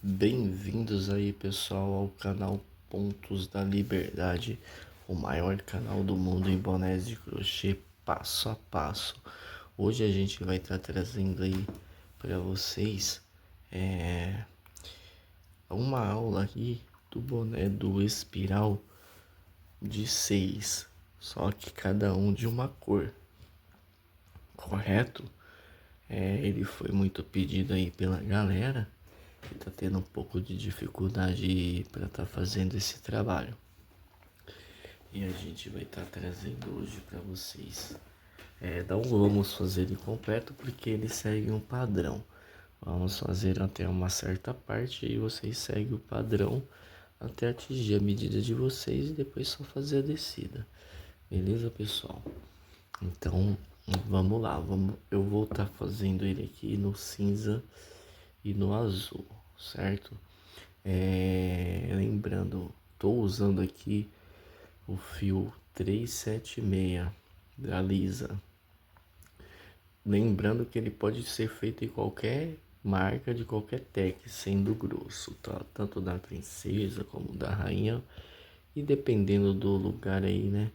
Bem-vindos aí, pessoal, ao canal Pontos da Liberdade, o maior canal do mundo em bonés de crochê passo a passo. Hoje a gente vai estar trazendo aí para vocês uma aula aqui do boné do espiral de 6, só que cada um de uma cor, correto? Ele foi muito pedido aí pela galera que tá tendo um pouco de dificuldade para estar fazendo esse trabalho. E a gente vai estar trazendo hoje para vocês. Não vamos fazer ele completo porque ele segue um padrão. Vamos fazer até uma certa parte e vocês seguem o padrão até atingir a medida de vocês e depois só fazer a descida. Beleza, pessoal? Então, vamos lá. Eu vou estar fazendo ele aqui no cinza e no azul, certo? Lembrando, estou usando aqui o fio 376 da Lisa. Lembrando que ele pode ser feito em qualquer marca de qualquer tech, sendo grosso, tá? Tanto da princesa como da rainha. E dependendo do lugar aí, né?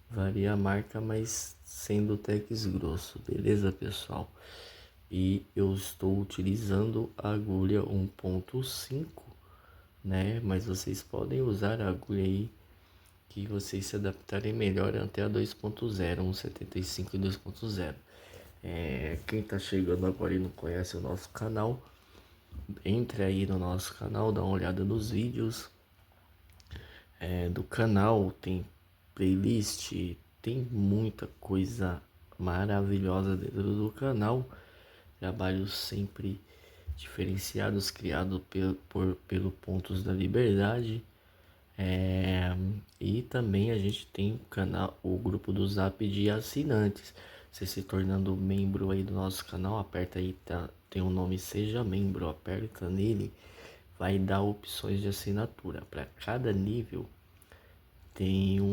Varia a marca, mas sendo techs grosso, beleza, pessoal? E eu estou utilizando a agulha 1.5, né? Mas vocês podem usar a agulha aí que vocês se adaptarem melhor até a 2.0, 1.75 e 2.0. Quem tá chegando agora e não conhece o nosso canal, entre aí no nosso canal, dá uma olhada nos vídeos do canal, tem playlist, tem muita coisa maravilhosa dentro do canal, trabalhos sempre diferenciados, criados pelo Pontos da Liberdade. E também a gente tem o canal, o grupo do Zap de assinantes. Você se tornando membro aí do nosso canal, aperta aí, tem o nome Seja Membro, aperta nele, vai dar opções de assinatura. Para cada nível tem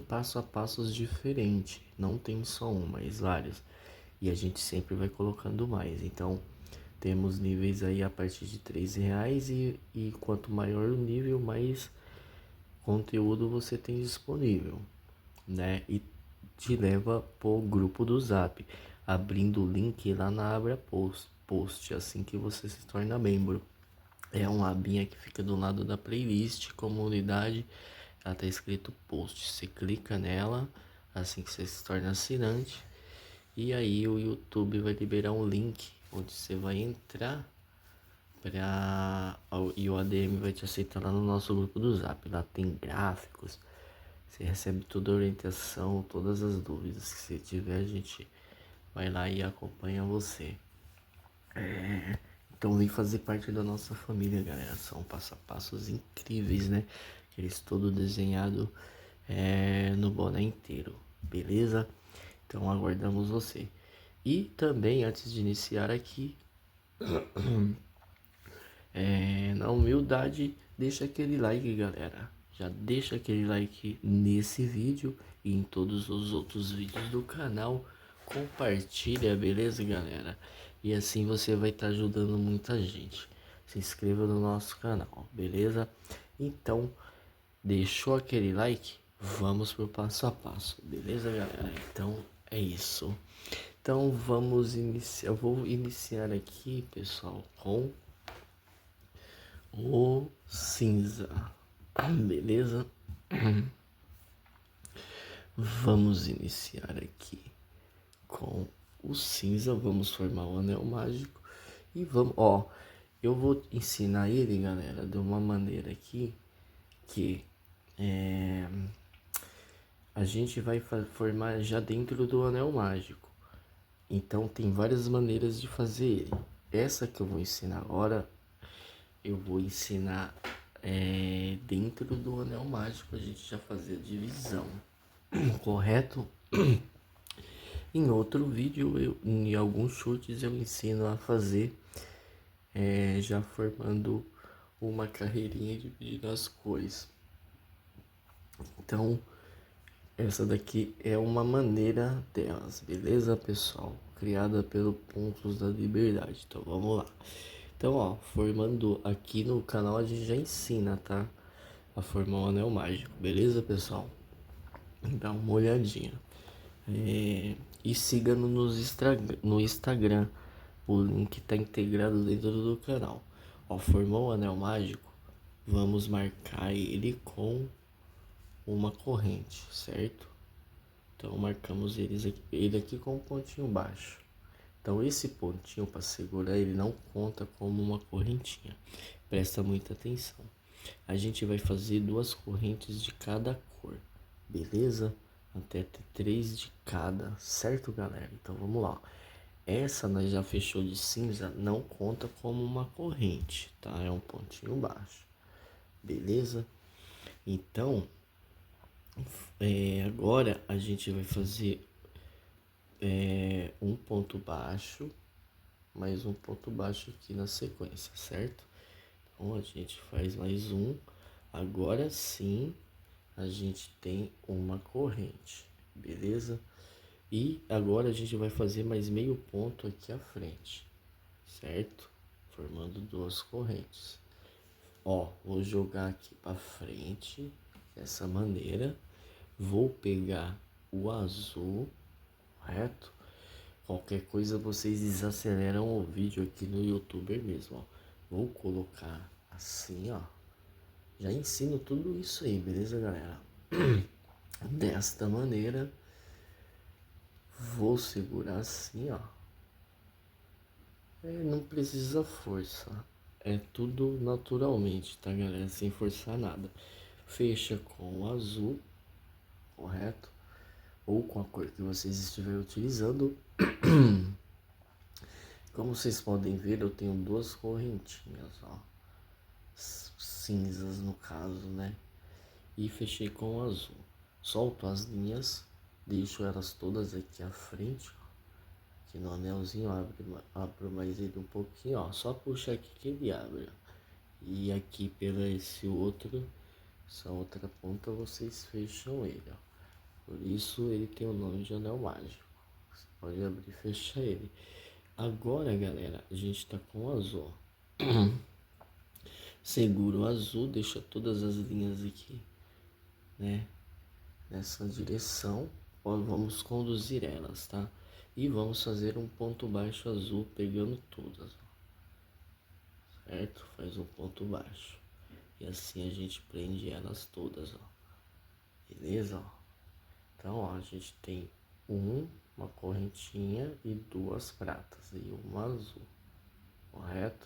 passo a passos diferente, não tem só um, mas vários. E a gente sempre vai colocando mais. Então temos níveis aí a partir de R$ 3 e quanto maior o nível, mais conteúdo você tem disponível, né? E te leva pro grupo do Zap, abrindo o link lá na abra post assim que você se torna membro. É uma abinha que fica do lado da playlist, comunidade, ela tá escrito post. Você clica nela assim que você se torna assinante e aí o YouTube vai liberar um link onde você vai entrar e o ADM vai te aceitar lá no nosso grupo do Zap. Lá tem gráficos, você recebe toda a orientação, todas as dúvidas que você tiver, a gente vai lá e acompanha você. Então vem fazer parte da nossa família, galera. São passo a passos incríveis, né? Eles todo desenhado no boné inteiro, beleza? Então aguardamos você. E também antes de iniciar aqui, na humildade, deixa aquele like, galera. Já deixa aquele like nesse vídeo e em todos os outros vídeos do canal. Compartilha, beleza, galera? E assim você vai estar ajudando muita gente. Se inscreva no nosso canal, beleza? Então, deixou aquele like? Vamos pro passo a passo, beleza, galera? Então, é isso. Então, vamos iniciar. Eu vou iniciar aqui, pessoal, com o cinza, beleza? Vamos iniciar aqui com o cinza, vamos formar o anel mágico e vamos, eu vou ensinar ele, galera, de uma maneira aqui que a gente vai formar já dentro do anel mágico. Então tem várias maneiras de fazer ele. Essa que eu vou ensinar agora, eu vou ensinar dentro do anel mágico, a gente já fazer a divisão, correto? Em outro vídeo, em alguns chutes, eu ensino a fazer já formando uma carreirinha dividindo as cores. Então, essa daqui é uma maneira delas, beleza, pessoal? Criada pelo Pontos da Liberdade. Então, vamos lá. Então, ó, formando aqui no canal a gente já ensina, tá? A formar um anel mágico, beleza, pessoal? Dá uma olhadinha. E siga-nos no Instagram. O link tá integrado dentro do canal. Ó, formou um anel mágico, vamos marcar ele com uma corrente, certo? Então marcamos ele aqui com um pontinho baixo. Então esse pontinho para segurar ele não conta como uma correntinha. Presta muita atenção. A gente vai fazer 2 correntes de cada cor, beleza? Até ter 3 de cada, certo, galera? Então vamos lá. Essa nós já fechou de cinza, não conta como uma corrente, tá? É um pontinho baixo, beleza? Então, agora a gente vai fazer um ponto baixo, mais um ponto baixo aqui na sequência, certo? Então a gente faz mais um. Agora sim a gente tem uma corrente, beleza? E agora a gente vai fazer mais meio ponto aqui à frente, certo? Formando 2 correntes. Ó, vou jogar aqui para frente dessa maneira. Vou pegar o azul, correto? Qualquer coisa vocês desaceleram o vídeo aqui no YouTube mesmo, ó. Vou colocar assim, ó. Já ensino tudo isso aí, beleza, galera? Desta maneira, vou segurar assim, ó. Não precisa força. É tudo naturalmente, tá, galera? Sem forçar nada. Fecha com o azul, correto? Ou com a cor que vocês estiverem utilizando. Como vocês podem ver, eu tenho 2 correntinhas, ó. Cinzas no caso, né? E fechei com o azul. Solto as linhas, deixo elas todas aqui à frente, ó. Aqui no anelzinho, abro mais ele um pouquinho, ó. Só puxa aqui que ele abre, ó. E aqui pela essa outra ponta, vocês fecham ele, ó. Por isso ele tem o nome de anel mágico. Você pode abrir e fechar ele. Agora, galera, a gente tá com o azul. Segura o azul, deixa todas as linhas aqui, né? Nessa direção. Vamos conduzir elas, tá? E vamos fazer um ponto baixo azul pegando todas, ó. Certo? Faz um ponto baixo. E assim a gente prende elas todas, ó. Beleza? Ó. Então, ó, a gente tem uma correntinha e 2 pratas e uma azul, correto?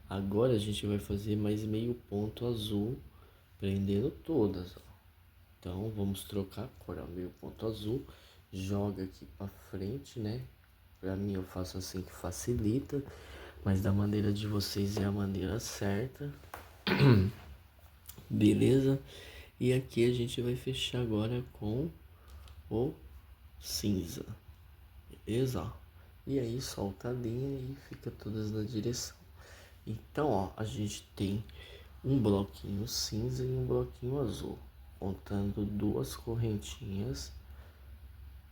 Agora a gente vai fazer mais meio ponto azul, prendendo todas, ó. Então, vamos trocar a cor, ó, meio ponto azul, joga aqui pra frente, né? Pra mim eu faço assim que facilita, mas da maneira de vocês é a maneira certa. Beleza? E aqui a gente vai fechar agora com o cinza, beleza? E aí solta a linha e fica todas na direção. Então, ó, a gente tem um bloquinho cinza e um bloquinho azul, contando 2 correntinhas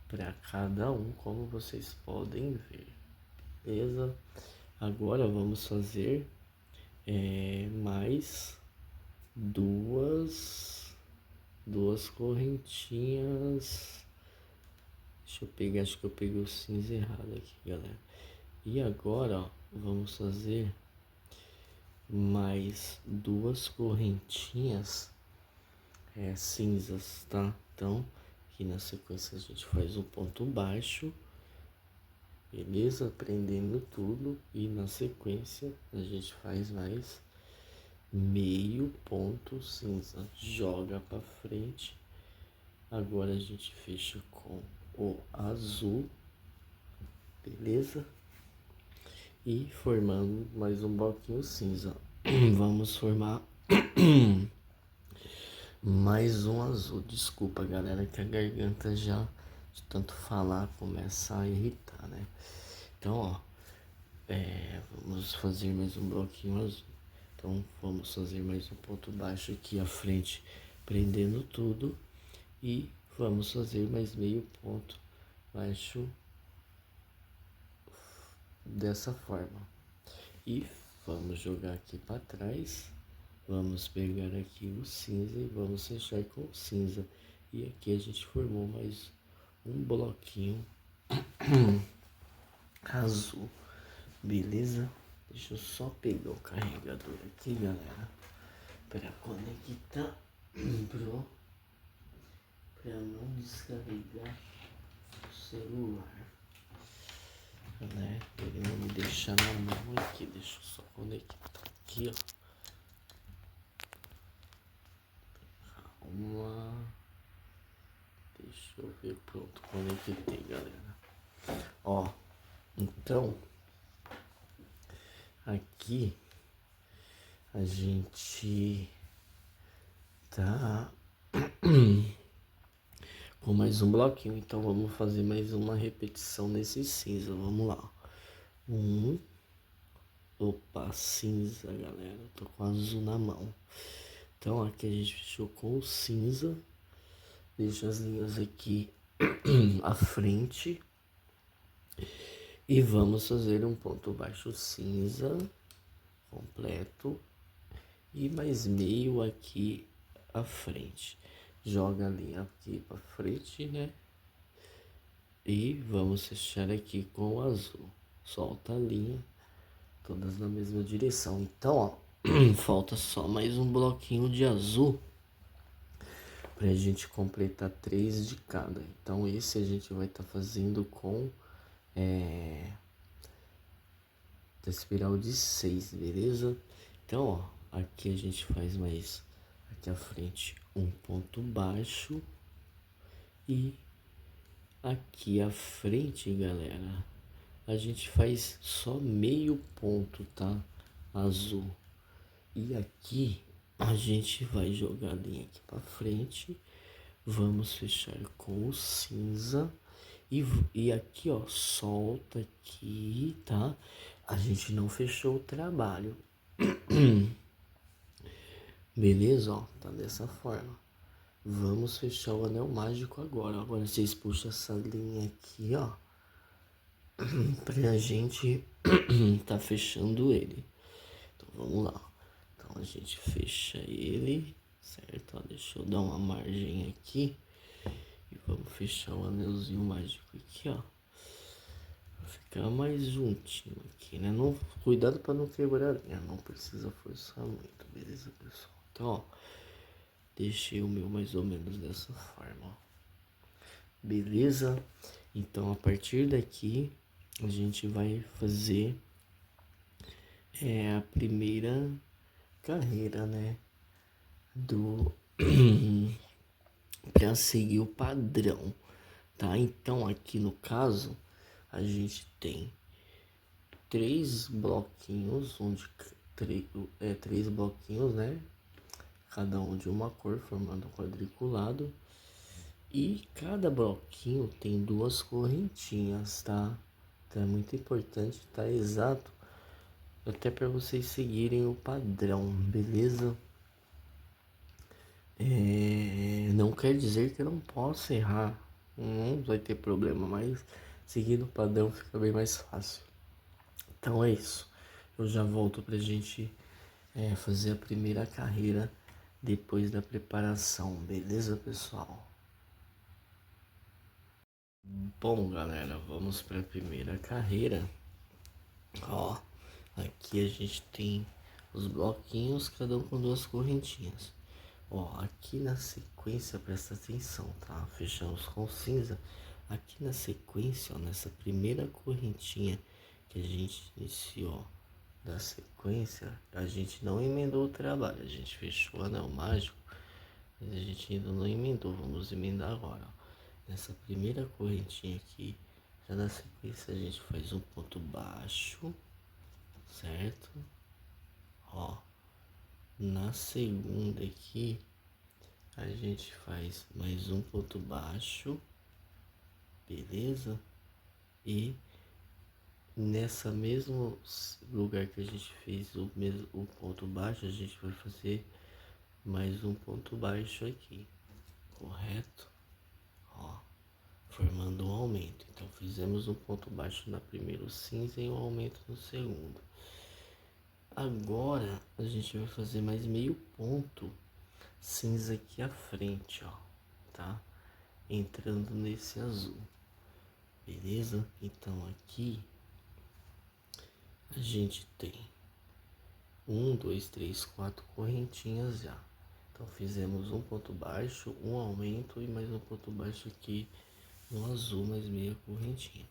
para cada um, como vocês podem ver, beleza? Agora vamos fazer mais duas correntinhas. Deixa eu pegar, acho que eu peguei o cinza errado aqui, galera. E agora, ó, vamos fazer mais 2 correntinhas cinzas, tá? Então, aqui na sequência a gente faz um ponto baixo, beleza? Prendendo tudo. E na sequência a gente faz mais meio ponto cinza. Joga pra frente. Agora a gente fecha com o azul, beleza? E formando mais um bloquinho cinza. Vamos formar mais um azul. Desculpa, galera, que a garganta já de tanto falar começa a irritar, né? Então, ó, vamos fazer mais um bloquinho azul. Então, vamos fazer mais um ponto baixo aqui à frente, prendendo tudo. E vamos fazer mais meio ponto baixo dessa forma. E Vamos jogar aqui para trás. Vamos pegar aqui o cinza e vamos fechar com o cinza. E aqui a gente formou mais um bloquinho azul. Beleza? Deixa eu só pegar o carregador aqui, galera, para conectar para não descarregar o celular, né? Ele não me deixa na mão aqui. Deixa eu só conectar aqui, ó. Calma. Deixa eu ver. Pronto, conectei, galera. Ó, então aqui a gente tá com mais um bloquinho, então vamos fazer mais uma repetição nesse cinza. Vamos lá. Opa, cinza, galera. Tô com azul na mão. Então aqui a gente fechou com o cinza. Deixa as linhas aqui à frente. E vamos fazer um ponto baixo cinza completo. E mais meio aqui à frente. Joga a linha aqui para frente, né? E vamos fechar aqui com o azul. Solta a linha, todas na mesma direção. Então, ó, falta só mais um bloquinho de azul pra gente completar 3 de cada. Então, esse a gente vai estar fazendo com espiral de 6, beleza? Então, ó, aqui a gente faz mais aqui à frente um ponto baixo e aqui à frente, galera, a gente faz só meio ponto, tá? Azul. E aqui a gente vai jogar a linha aqui para frente. Vamos fechar com o cinza. E aqui, ó, solta aqui, tá? A gente não fechou o trabalho. Beleza, ó, tá dessa forma. Vamos fechar o anel mágico agora. Agora vocês puxam essa linha aqui, ó, pra gente tá fechando ele. Então vamos lá. Então a gente fecha ele, certo? Ó, deixa eu dar uma margem aqui e vamos fechar o anelzinho mágico aqui, ó. Pra ficar mais juntinho aqui, né? Não, cuidado para não quebrar a linha, não precisa forçar muito, beleza, pessoal? Então, ó, deixei o meu mais ou menos dessa forma, ó. Beleza? Então a partir daqui a gente vai fazer a primeira carreira, né? Para seguir o padrão, tá? Então aqui no caso a gente tem 3 bloquinhos, três bloquinhos, né? Cada um de uma cor, formando um quadriculado. E cada bloquinho tem 2 correntinhas, tá? Então é muito importante estar exato, até para vocês seguirem o padrão, beleza? Não quer dizer que eu não possa errar, não vai ter problema, mas seguindo o padrão fica bem mais fácil. Então é isso, eu já volto pra gente fazer a primeira carreira depois da preparação, beleza, pessoal? Bom, galera, vamos para a primeira carreira. Ó, aqui a gente tem os bloquinhos, cada um com 2 correntinhas. Ó, aqui na sequência, presta atenção, tá? Fechamos com cinza. Aqui na sequência, ó, nessa primeira correntinha que a gente iniciou da sequência, a gente não emendou o trabalho. A gente fechou o anel mágico, mas a gente ainda não emendou. Vamos emendar agora, ó. Nessa primeira correntinha aqui, já na sequência a gente faz um ponto baixo, certo? Ó, na segunda aqui a gente faz mais um ponto baixo, beleza? E nessa mesmo lugar que a gente fez o ponto baixo, a gente vai fazer mais um ponto baixo aqui, correto? Ó, formando um aumento. Então fizemos um ponto baixo na primeiro cinza e um aumento no segundo. Agora a gente vai fazer mais meio ponto cinza aqui à frente, ó, tá? Entrando nesse azul, beleza? Então aqui a gente tem 4 correntinhas já. Então fizemos um ponto baixo, um aumento e mais um ponto baixo aqui no azul, mais meia correntinha.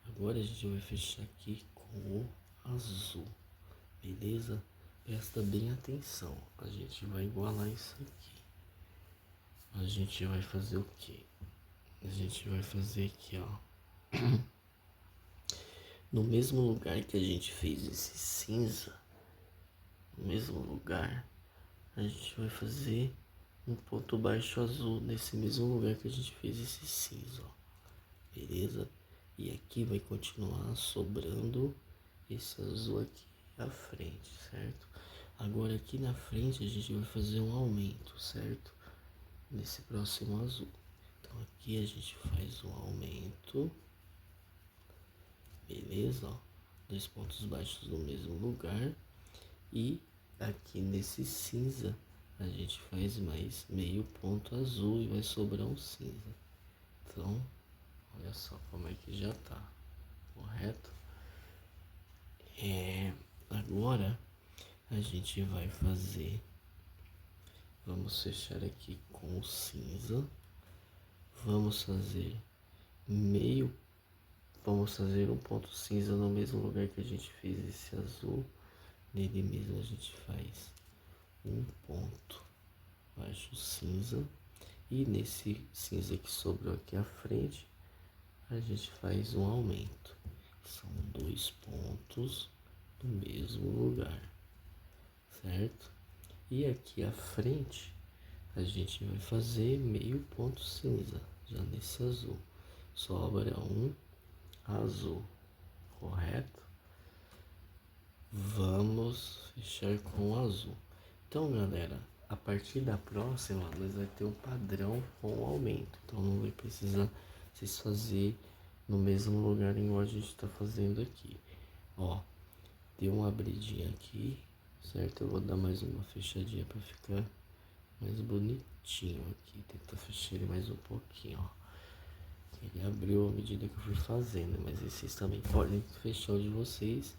Agora a gente vai fechar aqui com o azul, beleza? Presta bem atenção, a gente vai igualar isso aqui. A gente vai fazer o que? A gente vai fazer aqui, ó. No mesmo lugar que a gente fez esse cinza, no mesmo lugar, a gente vai fazer um ponto baixo azul nesse mesmo lugar que a gente fez esse cinza, ó. Beleza? E aqui vai continuar sobrando esse azul aqui à frente, certo? Agora aqui na frente a gente vai fazer um aumento, certo? Nesse próximo azul. Então aqui a gente faz um aumento, beleza? Ó, 2 pontos baixos no mesmo lugar. E aqui nesse cinza a gente faz mais meio ponto azul e vai sobrar um cinza. Então, olha só como é que já tá, correto? Agora a gente vai fazer, vamos fechar aqui com o cinza, vamos fazer meio, vamos fazer um ponto cinza no mesmo lugar que a gente fez esse azul, nele mesmo a gente faz um ponto baixo cinza e nesse cinza que sobrou aqui à frente a gente faz um aumento, são 2 pontos no mesmo lugar, certo? E aqui à frente a gente vai fazer meio ponto cinza, já nesse azul, sobra um azul, correto? Vamos fechar com o azul. Então, galera, a partir da próxima nós vai ter um padrão com o aumento, então não vai precisar vocês fazer no mesmo lugar igual a gente está fazendo aqui. Ó, deu uma abridinha aqui, certo? Eu vou dar mais uma fechadinha para ficar mais bonitinho aqui. Tentar fechar ele mais um pouquinho, ó. Ele abriu à medida que eu fui fazendo, mas vocês também podem fechar o de vocês.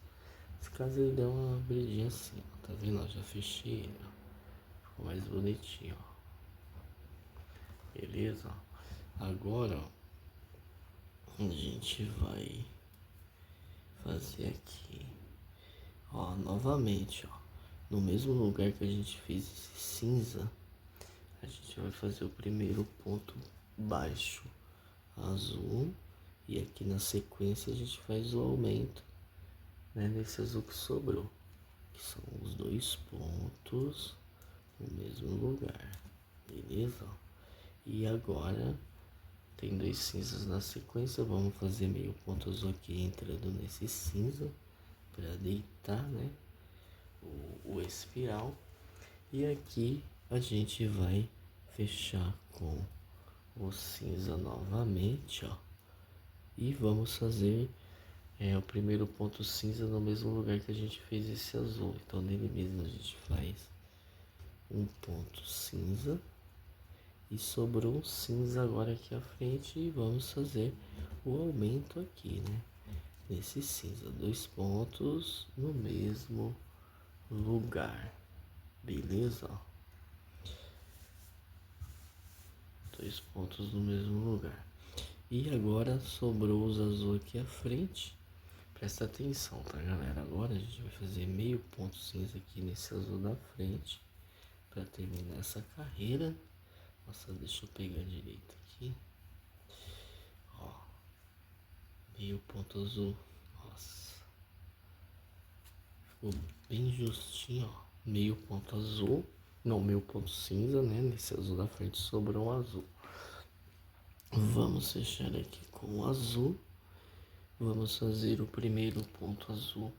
Se caso ele der uma abridinha assim, ó, tá vendo? Ó, já fechei ele, ó. Ficou mais bonitinho, ó. Beleza? Agora, ó, a gente vai fazer aqui, ó, novamente, ó, no mesmo lugar que a gente fez esse cinza, a gente vai fazer o primeiro ponto baixo azul e aqui na sequência a gente faz o aumento, né, nesse azul que sobrou, que são os 2 pontos no mesmo lugar, beleza? E agora tem 2 cinzas na sequência, vamos fazer meio ponto azul aqui entrando nesse cinza para deitar, né, o espiral. E aqui a gente vai fechar com o cinza novamente, ó, e vamos fazer o primeiro ponto cinza no mesmo lugar que a gente fez esse azul. Então nele mesmo a gente faz um ponto cinza e sobrou um cinza agora aqui à frente e vamos fazer o aumento aqui, né, nesse cinza, 2 pontos no mesmo lugar, beleza? 2 pontos no mesmo lugar. E agora sobrou os azul aqui à frente. Presta atenção, tá, galera? Agora a gente vai fazer meio ponto cinza aqui nesse azul da frente para terminar essa carreira. Nossa, deixa eu pegar direito aqui. Ó, meio ponto azul. Nossa, ficou bem justinho, ó. Meio ponto azul, não, meio ponto cinza, né? Nesse azul da frente sobrou um azul. Vamos fechar aqui com o azul. Vamos fazer o primeiro ponto azul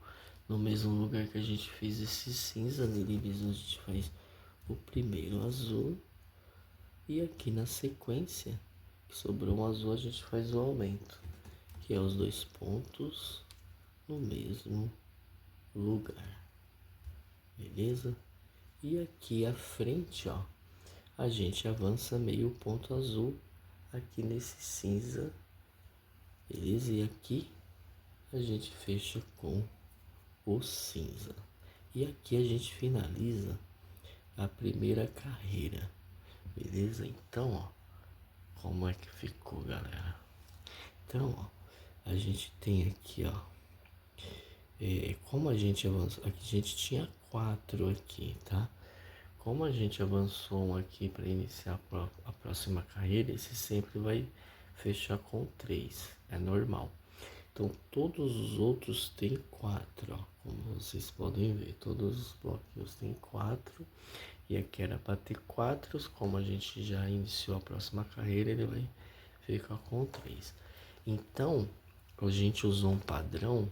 no mesmo lugar que a gente fez esse cinza. Nele mesmo a gente faz o primeiro azul. E aqui na sequência, que sobrou um azul, a gente faz o aumento, que é os 2 pontos no mesmo lugar. beleza? E aqui à frente, ó, a gente avança meio ponto azul aqui nesse cinza, beleza? E aqui a gente fecha com o cinza. E aqui a gente finaliza a primeira carreira, beleza? Então, ó, como é que ficou, galera? Então, ó, a gente tem aqui, ó, como a gente avançou, aqui a gente tinha 4 aqui, tá? Como a gente avançou um aqui para iniciar a próxima carreira, esse sempre vai fechar com 3, é normal. Então todos os outros tem 4, ó, como vocês podem ver, todos os bloquinhos tem 4. E aqui era para ter 4, como a gente já iniciou a próxima carreira, ele vai ficar com 3. Então a gente usou um padrão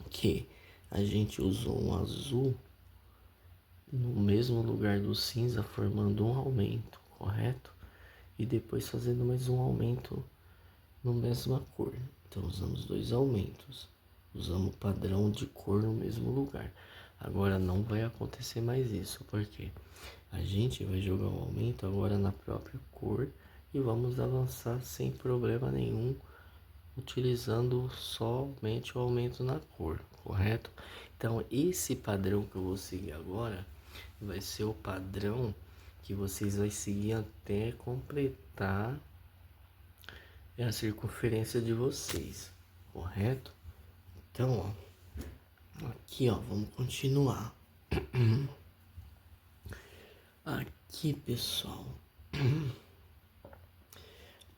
que a gente usou um azul no mesmo lugar do cinza, formando um aumento, correto? E depois fazendo mais um aumento na mesma cor. Então usamos 2 aumentos, usamos o padrão de cor no mesmo lugar. Agora não vai acontecer mais isso, porque a gente vai jogar o aumento agora na própria cor e vamos avançar sem problema nenhum, utilizando somente o aumento na cor, correto? Então esse padrão que eu vou seguir agora vai ser o padrão que vocês vão seguir até completar a circunferência de vocês, correto? Então, ó, aqui, ó, vamos continuar. Aqui, pessoal,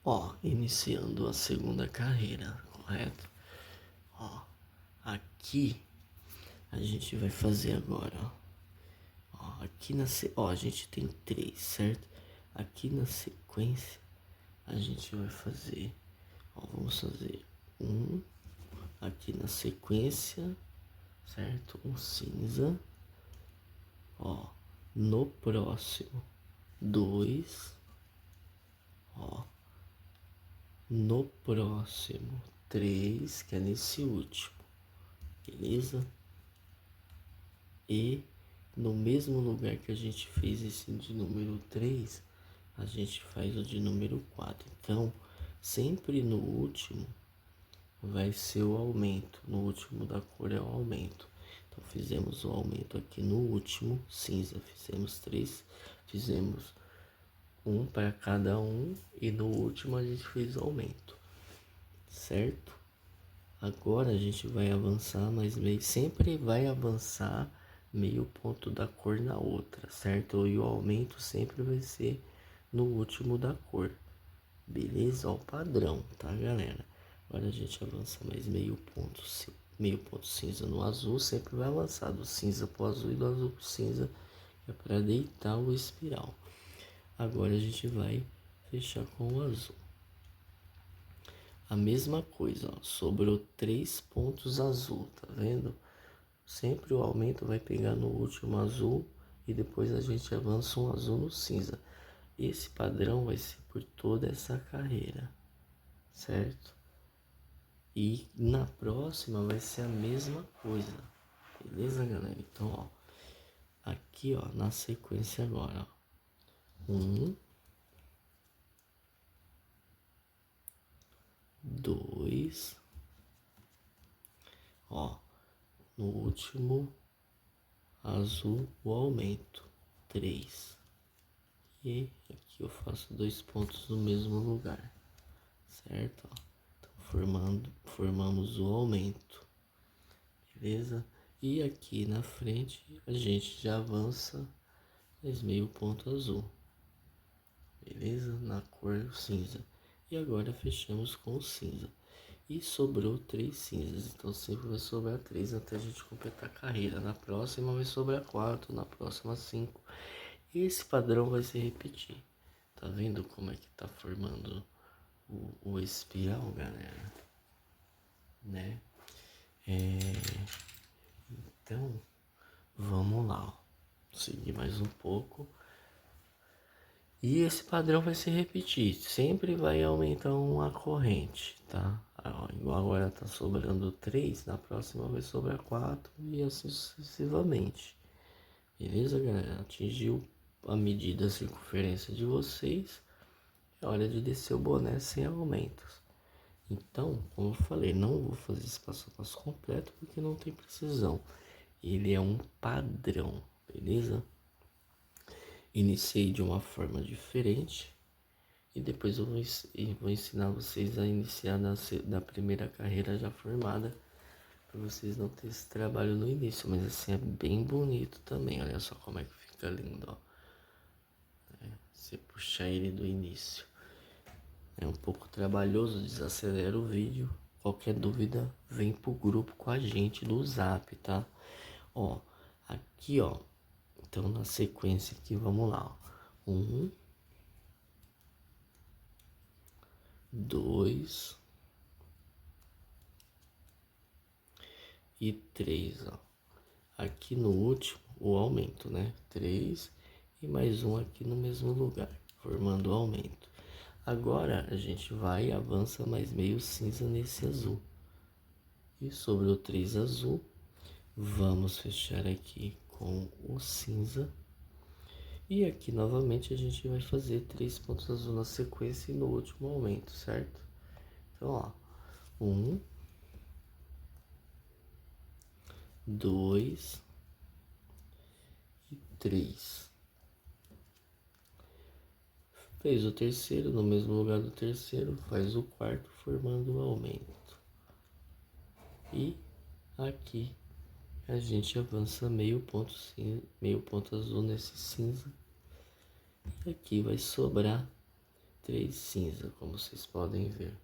ó, iniciando a segunda carreira, correto? Ó, aqui a gente vai fazer agora, ó. Aqui ó, a gente tem 3, certo? Aqui na sequência a gente vai fazer, ó, vamos fazer um aqui na sequência, certo? Um cinza, ó, no próximo 2, ó, no próximo 3, que é nesse último, beleza? E no mesmo lugar que a gente fez esse de número 3, a gente faz o de número 4. Então, sempre no último vai ser o aumento. No último da cor é o aumento. Então, fizemos o aumento aqui no último cinza. Fizemos 3, fizemos um para cada um. E no último a gente fez o aumento, certo? Agora a gente vai avançar mais meio. Sempre vai avançar meio ponto da cor na outra, certo? E o aumento sempre vai ser no último da cor, beleza? Ó, o padrão, tá, galera? Agora a gente avança mais meio ponto cinza no azul, sempre vai avançar do cinza pro azul e do azul pro cinza, que é para deitar o espiral. Agora a gente vai fechar com o azul. A mesma coisa, ó, sobrou 3 pontos azul, tá vendo? Sempre o aumento vai pegar no último azul e depois a gente avança um azul no cinza. Esse padrão vai ser por toda essa carreira, certo? E na próxima vai ser a mesma coisa, beleza, galera? Então, ó, aqui, ó, na sequência agora, ó, 1, 2, ó, no último azul o aumento, 3. E aqui eu faço 2 pontos no mesmo lugar, certo? Ó, então formamos o aumento, beleza? E aqui na frente a gente já avança mais meio ponto azul, beleza? Na cor cinza. E agora fechamos com o cinza. E sobrou 3 cinzas, então sempre vai sobrar 3 até a gente completar a carreira. Na próxima vai sobrar 4, na próxima 5. Esse padrão vai se repetir. Tá vendo como é que tá formando o espiral, galera? Né? Então, vamos lá, ó. Seguir mais um pouco. E esse padrão vai se repetir. Sempre vai aumentar uma corrente, tá? Ó, igual agora tá sobrando 3, na próxima vai sobrar 4 e assim sucessivamente. Beleza, galera? Atingiu a medida, a circunferência de vocês. É hora de descer o boné sem aumentos. Então, como eu falei, não vou fazer esse passo a passo completo porque não tem precisão. Ele é um padrão, beleza? Iniciei de uma forma diferente e depois eu vou ensinar vocês a iniciar da primeira carreira já formada, para vocês não terem esse trabalho no início, mas assim é bem bonito também. Olha só como é que fica lindo, ó. Você puxar ele do início. É um pouco trabalhoso, desacelera o vídeo. Qualquer dúvida, vem pro grupo com a gente do Zap, tá? Ó, aqui, ó. Então, na sequência aqui, vamos lá, ó. 1, 2 e 3, ó. Aqui no último, o aumento, né? 3 e mais um aqui no mesmo lugar, formando o aumento. Agora, a gente vai e avança mais meio cinza nesse azul. E sobre o 3 azul, vamos fechar aqui com o cinza. E aqui novamente a gente vai fazer 3 pontos azul na sequência e no último aumento, certo? Então, ó, 1, 2 e 3. Fez o terceiro, no mesmo lugar do terceiro, faz o quarto, formando o aumento. E aqui a gente avança meio ponto azul nesse cinza. E aqui vai sobrar 3 cinza, como vocês podem ver.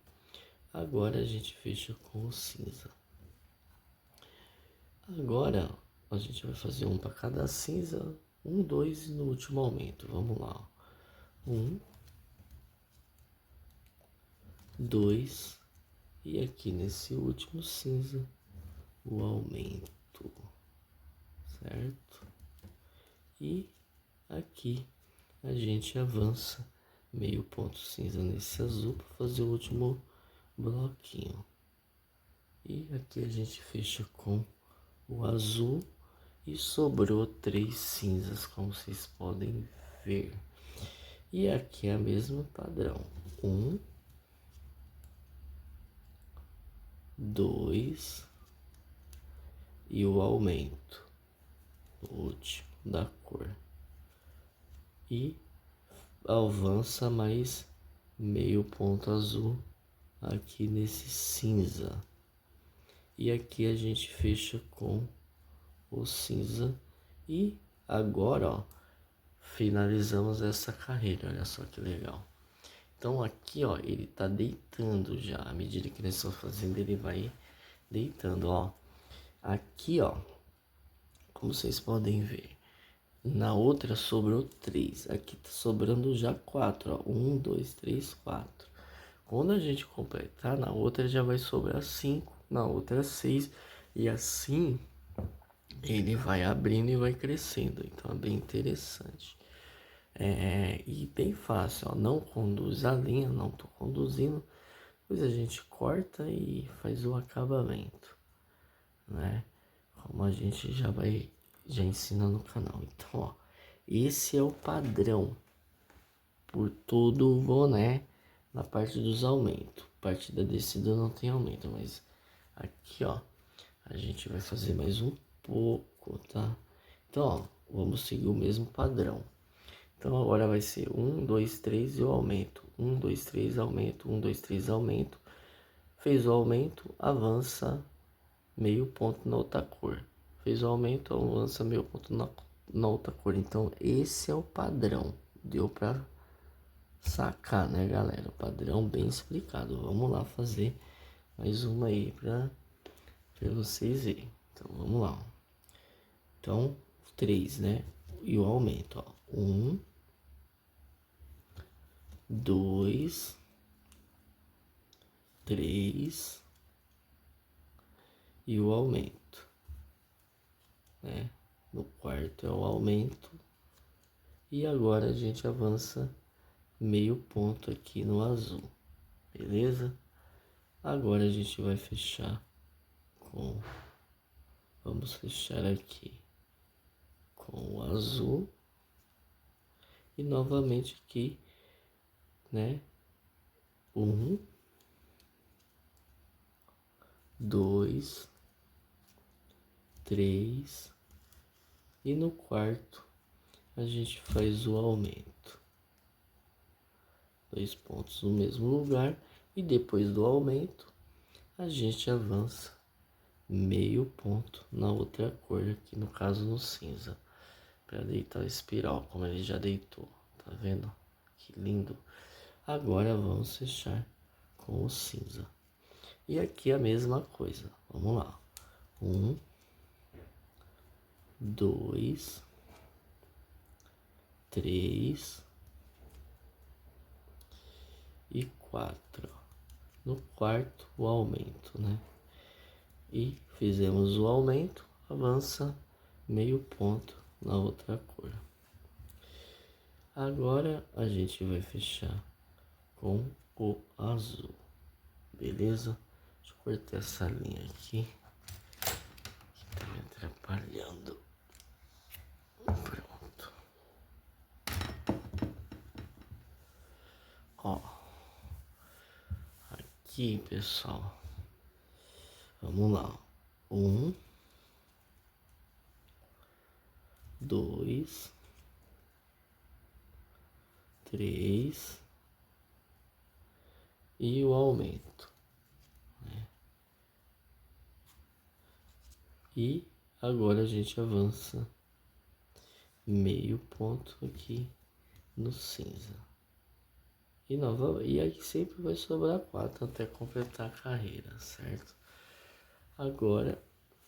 Agora a gente fecha com o cinza. Agora a gente vai fazer um para cada cinza, 1, 2 e no último aumento. Vamos lá. 1, 2 e aqui nesse último cinza o aumento, certo? E aqui a gente avança meio ponto cinza nesse azul para fazer o último bloquinho. E aqui a gente fecha com o azul e sobrou 3 cinzas, como vocês podem ver. E aqui é o mesmo padrão. 1, 2 e o aumento, o último da cor. E avança mais meio ponto azul aqui nesse cinza. E aqui a gente fecha com o cinza. E agora, ó, finalizamos essa carreira. Olha só que legal. Então aqui, ó, ele tá deitando já. À medida que nós estamos fazendo, ele vai deitando, ó. Aqui, ó, como vocês podem ver, na outra sobrou 3. Aqui tá sobrando já 4, ó. 1, 2, 3, 4. Quando a gente completar, na outra já vai sobrar 5, na outra 6. E assim ele vai abrindo e vai crescendo. Então é bem interessante. E bem fácil, ó. Não conduz a linha, não tô conduzindo. Depois a gente corta e faz o acabamento, né? Como a gente já ensina no canal. Então, ó, esse é o padrão por todo o boné na parte dos aumentos. Parte da descida não tem aumento, mas aqui, ó, a gente vai fazer mais um pouco, tá? Então, ó, vamos seguir o mesmo padrão. Então agora vai ser 1, 2, 3 e o aumento. 1, 2, 3, aumento. 1, 2, 3, aumento. Fez o aumento, avança meio ponto na outra cor. Fez o aumento, avança meio ponto na outra cor. Então esse é o padrão. Deu pra sacar, né, galera? O padrão bem explicado. Vamos lá fazer mais uma aí pra vocês verem. Então vamos lá. Então 3, né? E o aumento, ó. 1, 2, 3 e o aumento, né? No quarto é o aumento. E agora a gente avança meio ponto aqui no azul, beleza? Agora a gente vai fechar com... Vamos fechar aqui com o azul. E novamente aqui, né? 1, 2, 3. E no quarto a gente faz o aumento. 2 pontos no mesmo lugar. E depois do aumento, a gente avança meio ponto na outra cor, aqui no caso no cinza, para deitar a espiral, como ele já deitou. Tá vendo? Que lindo. Agora vamos fechar com o cinza. E aqui a mesma coisa. Vamos lá. 1, 2, 3 e 4. No quarto, o aumento, né? E fizemos o aumento, avança meio ponto na outra cor. Agora a gente vai fechar com o azul, beleza? Deixa eu cortar essa linha aqui, que tá me atrapalhando. Pronto. Ó, aqui, pessoal, vamos lá. 1, 2, 3 e o aumento, né? E agora a gente avança meio ponto aqui no cinza. E aí sempre vai sobrar 4 até completar a carreira, certo? Agora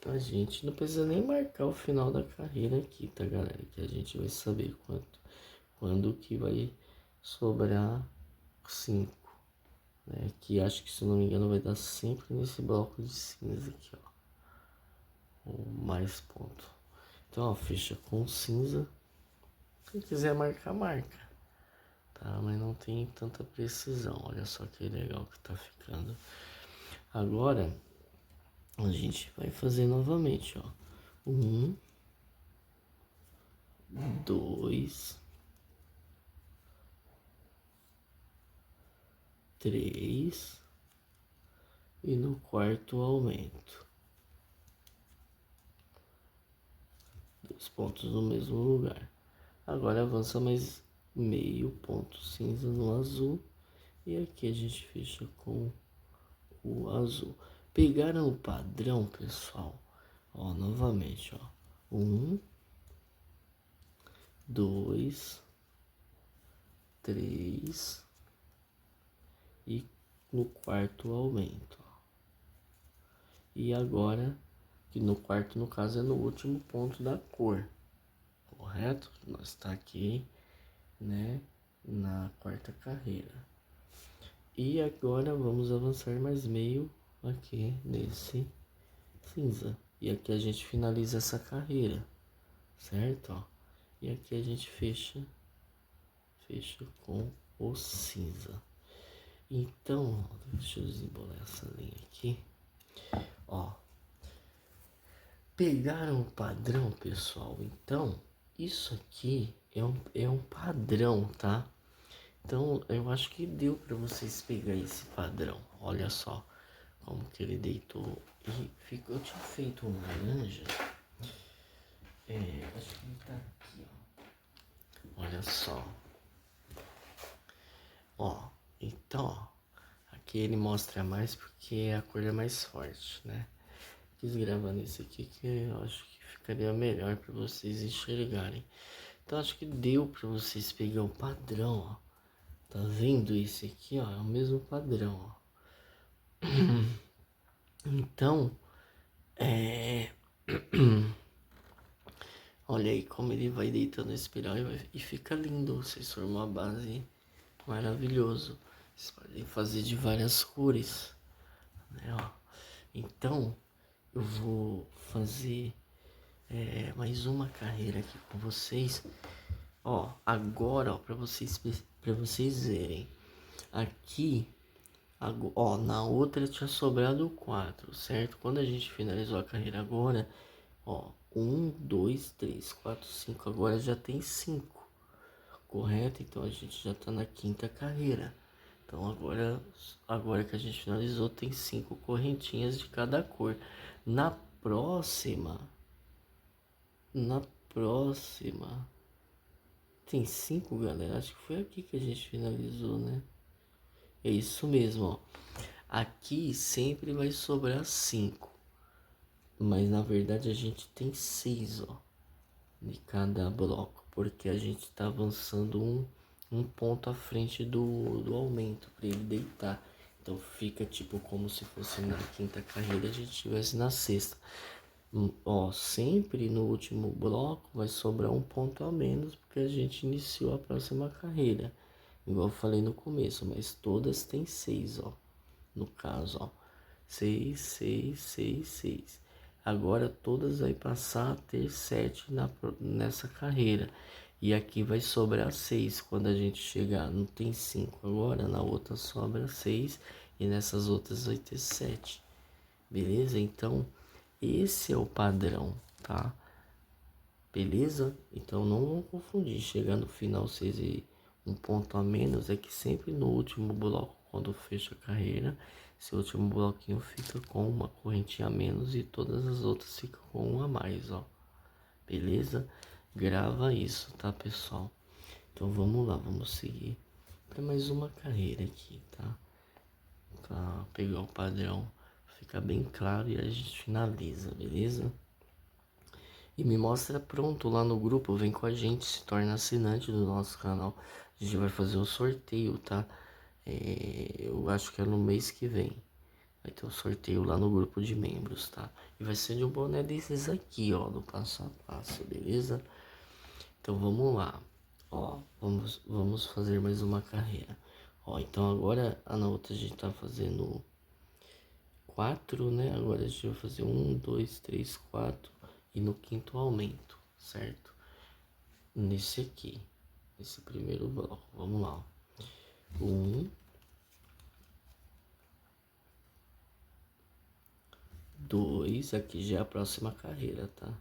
a gente não precisa nem marcar o final da carreira aqui, tá, galera? Que a gente vai saber quando que vai sobrar 5, né? Que acho que, se não me engano, vai dar sempre nesse bloco de cinza aqui, ó. Ou mais ponto. Então, ó, fecha com cinza. Se quiser marcar, marca. Tá? Mas não tem tanta precisão. Olha só que legal que tá ficando. Agora, a gente vai fazer novamente, ó. 1, 2, 3 e no quarto aumento. 2 pontos no mesmo lugar. Agora avança mais meio ponto cinza no azul. E aqui a gente fecha com o azul. Pegaram o padrão, pessoal? Ó, novamente, ó. 1, 2, 3 e no quarto aumento. E agora, que no quarto, no caso, é no último ponto da cor, correto? Nós está aqui, né, na quarta carreira. E agora vamos avançar mais meio aqui nesse cinza. E aqui a gente finaliza essa carreira, certo? Ó. E aqui a gente fecha com o cinza. Então, deixa eu desembolar essa linha aqui. Ó, pegaram o padrão, pessoal? Então, isso aqui é um padrão, tá? Então, eu acho que deu para vocês pegar esse padrão. Olha só como que ele deitou. E ficou, eu tinha feito um laranja. Acho que ele tá aqui, ó. Olha só. Ó, então, ó, aqui ele mostra mais porque a cor é mais forte, né? Quis gravar nesse aqui que eu acho que ficaria melhor para vocês enxergarem. Então, acho que deu para vocês pegar o padrão, ó. Tá vendo esse aqui, ó? É o mesmo padrão, ó. Então, olha aí como ele vai deitando a espiral e fica lindo. Vocês formam uma base maravilhoso. Vocês podem fazer de várias cores, né? Ó. Então, eu vou fazer mais uma carreira aqui com vocês. Ó, agora, ó, para vocês verem. Aqui, ó, na outra tinha sobrado 4, certo? Quando a gente finalizou a carreira agora, ó, Um, dois, três, quatro, cinco. Agora já tem 5, correto? Então a gente já tá na quinta carreira. Então agora que a gente finalizou, tem 5 correntinhas de cada cor. Na próxima, na próxima, tem 5, galera. Acho que foi aqui que a gente finalizou, né? É isso mesmo, ó. Aqui sempre vai sobrar 5, mas na verdade a gente tem 6, ó, de cada bloco, porque a gente tá avançando um ponto à frente do aumento para ele deitar. Então fica tipo como se fosse na quinta carreira a gente estivesse na sexta. Ó, sempre no último bloco vai sobrar um ponto a menos porque a gente iniciou a próxima carreira. Igual eu falei no começo, mas todas têm 6, ó. No caso, ó. 6, 6, 6, 6. Agora todas vai passar a ter 7 nessa carreira. E aqui vai sobrar 6 quando a gente chegar. Não tem 5 agora, na outra sobra 6 e nessas outras vai ter 7. Beleza? Então, esse é o padrão, tá? Beleza? Então não vão confundir. Chegar no final 6 e um ponto a menos é que sempre no último bloco, quando fecha a carreira, esse último bloquinho fica com uma correntinha a menos e todas as outras ficam com uma a mais, ó. Beleza? Grava isso, tá, pessoal? Então vamos lá, vamos seguir para mais uma carreira aqui, tá? Pra pegar o padrão, fica bem claro e a gente finaliza, beleza? E me mostra pronto lá no grupo, vem com a gente, se torna assinante do nosso canal. A gente vai fazer um sorteio, tá? Eu acho que é no mês que vem. Vai ter um sorteio lá no grupo de membros, tá? E vai ser de um boné desses aqui, ó, do passo a passo, beleza? Então vamos lá. Ó, vamos fazer mais uma carreira. Ó, então agora na outra a gente tá fazendo 4, né? Agora a gente vai fazer 1, 2, 3, 4 e no quinto aumento, certo? Nesse aqui, nesse primeiro bloco, vamos lá. 1, 2, aqui já é a próxima carreira, tá?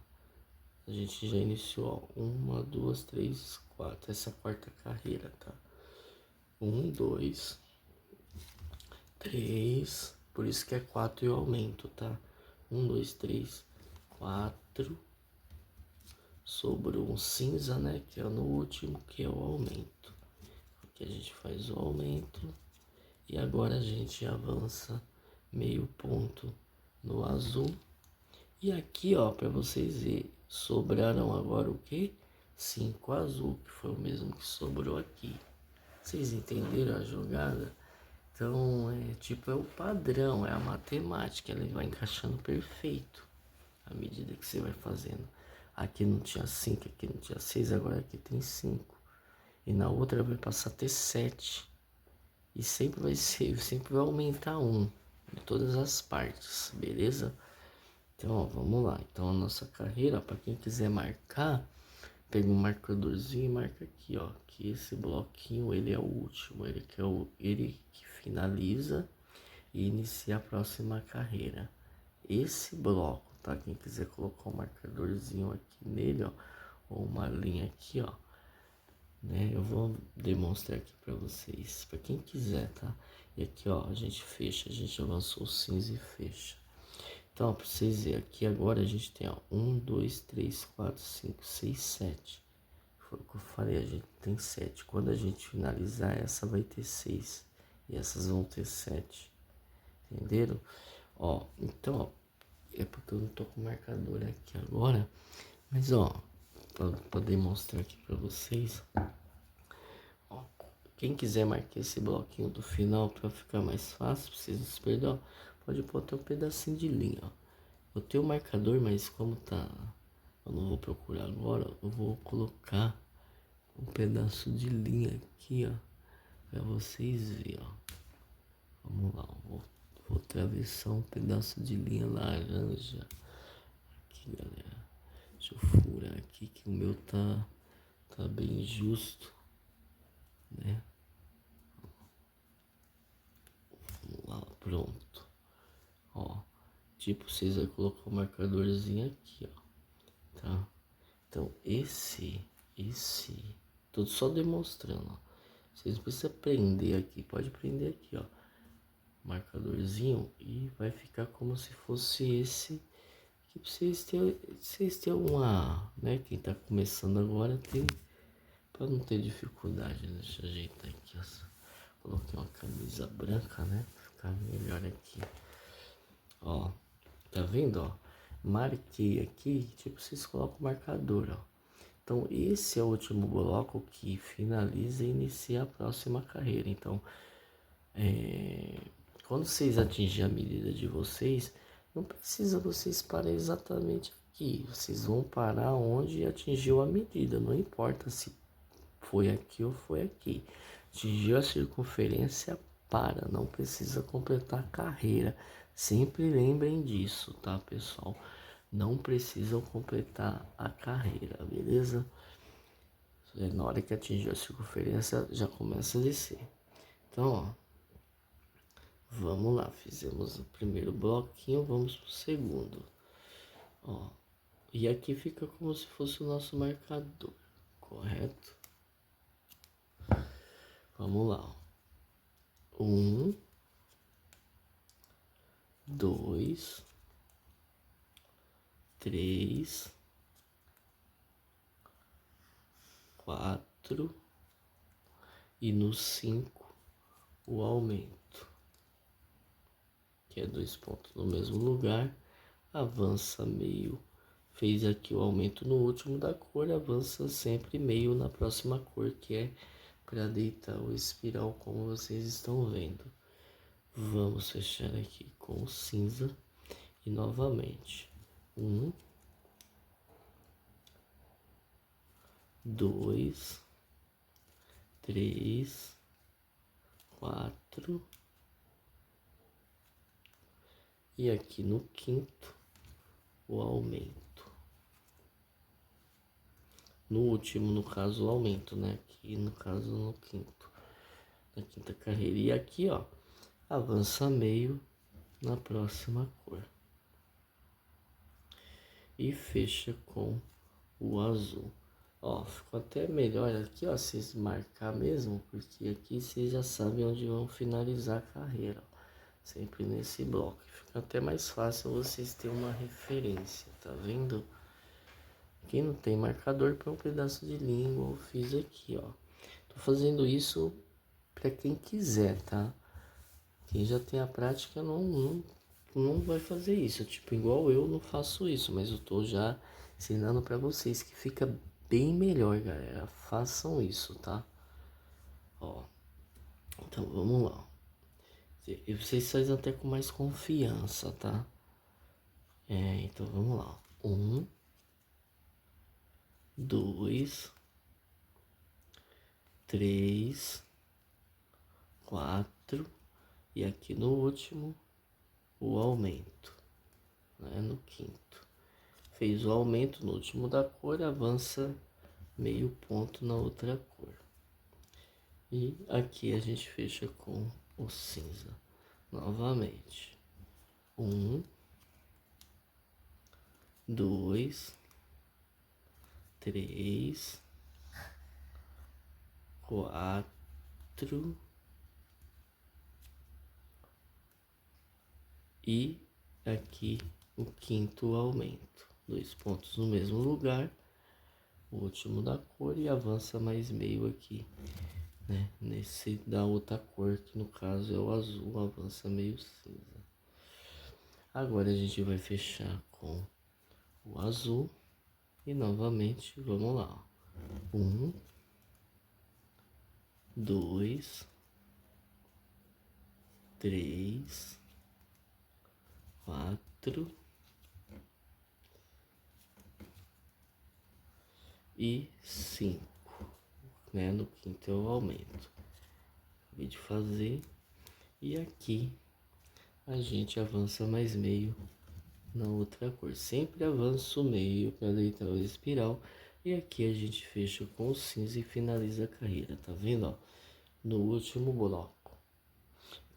A gente já iniciou, ó, 1, 2, 3, 4, essa é a quarta carreira, tá? 1, 2, 3, por isso que é 4 e eu aumento, tá? 1, 2, 3, 4. Sobrou um cinza, né? Que é no último, que é o aumento. Aqui a gente faz o aumento. E agora a gente avança meio ponto no azul. E aqui, ó, para vocês verem, sobraram agora o que? 5 azul, que foi o mesmo que sobrou aqui. Vocês entenderam a jogada? Então, é o padrão, é a matemática, ele vai encaixando perfeito à medida que você vai fazendo. Aqui não tinha 5, aqui não tinha 6, agora aqui tem 5. E na outra vai passar a ter 7. E sempre vai aumentar um em todas as partes, beleza? Então, ó, vamos lá. Então, a nossa carreira, para quem quiser marcar, pega um marcadorzinho e marca aqui, ó, que esse bloquinho, ele é o último, ele que finaliza e inicia a próxima carreira. Esse bloco, tá? Quem quiser colocar um marcadorzinho aqui nele, ó, ou uma linha aqui, ó, né? Eu vou demonstrar aqui para vocês, para quem quiser, tá? E aqui, ó, a gente fecha, a gente avançou o cinza e fecha. Então, ó, para vocês verem, aqui agora a gente tem, ó, 1, 2, 3, 4, 5, 6, 7. Foi o que eu falei, a gente tem 7. Quando a gente finalizar, essa vai ter 6 e essas vão ter 7. Entenderam? Ó, então, ó, é porque eu não tô com o marcador aqui agora, mas ó, para demonstrar aqui para vocês, ó, quem quiser marcar esse bloquinho do final para ficar mais fácil, pra vocês não se perder, ó, pode pôr até um pedacinho de linha, ó. Eu tenho o marcador, mas como tá, eu não vou procurar agora, eu vou colocar um pedaço de linha aqui, ó, para vocês verem, ó. Vamos lá, vou atravessar um pedaço de linha laranja aqui, galera. Deixa eu furar aqui que o meu tá bem justo, né? Vamos lá, pronto. Ó, tipo, vocês vão colocar o marcadorzinho aqui, ó. tá? Então, tô só demonstrando, ó. Vocês não precisam prender aqui, pode prender aqui, ó. Marcadorzinho e vai ficar como se fosse esse aqui pra vocês terem uma, né? Quem tá começando agora tem, pra não ter dificuldade, né? Deixa eu ajeitar aqui, ó. Coloquei uma camisa branca, né? Pra ficar melhor aqui. Ó, tá vendo, ó? Marquei aqui, tipo, vocês colocam o marcador, ó. Então, esse é o último bloco que finaliza e inicia a próxima carreira. Então, quando vocês atingirem a medida de vocês, não precisa vocês parar exatamente aqui. Vocês vão parar onde atingiu a medida. Não importa se foi aqui ou foi aqui. Atingiu a circunferência, para. Não precisa completar a carreira. Sempre lembrem disso, tá, pessoal? Não precisam completar a carreira, beleza? Na hora que atingir a circunferência, já começa a descer. Então, ó, vamos lá. Fizemos o primeiro bloquinho, vamos pro segundo. Ó, e aqui fica como se fosse o nosso marcador, correto? Vamos lá, ó. 1, 2, 3, 4 e no 5 o aumento, que é 2 pontos no mesmo lugar, avança meio, fez aqui o aumento no último da cor, avança sempre meio na próxima cor, que é para deitar o espiral, como vocês estão vendo. Vamos fechar aqui com o cinza e novamente 1, 2, 3, 4 e aqui no quinto o aumento. No último, no caso, o aumento, né? Aqui no caso no quinto, na quinta carreira. E aqui, ó, avança meio na próxima cor e fecha com o azul. Ó, ficou até melhor aqui, ó, vocês marcar mesmo, porque aqui vocês já sabem onde vão finalizar a carreira, ó. Sempre nesse bloco. Fica até mais fácil vocês terem uma referência, tá vendo? Quem não tem marcador, põe um pedaço de língua, eu fiz aqui, ó. Tô fazendo isso para quem quiser, tá? Quem já tem a prática não vai fazer isso. Tipo, igual eu não faço isso, mas eu tô já ensinando para vocês que fica bem melhor, galera. Façam isso, tá? Ó, então vamos lá. E vocês fazem até com mais confiança, tá? Então vamos lá. 1, 2, 3, 4 e aqui no último o aumento, né? No quinto. Fez o aumento no último da cor, avança meio ponto na outra cor. E aqui a gente fecha com o cinza. Novamente. 1, 2, 3, 4 e aqui o quinto aumento. 2 pontos no mesmo lugar, o último da cor e avança mais meio aqui, né? Nesse da outra cor, que no caso é o azul, avança meio cinza. Agora a gente vai fechar com o azul e novamente vamos lá. 1, 2, 3, 4 e 5, né? No quinto é o aumento. Acabei de fazer. E aqui a gente avança mais meio na outra cor. Sempre avança o meio para deitar o espiral. E aqui a gente fecha com o cinza e finaliza a carreira, tá vendo, ó? No último bloco.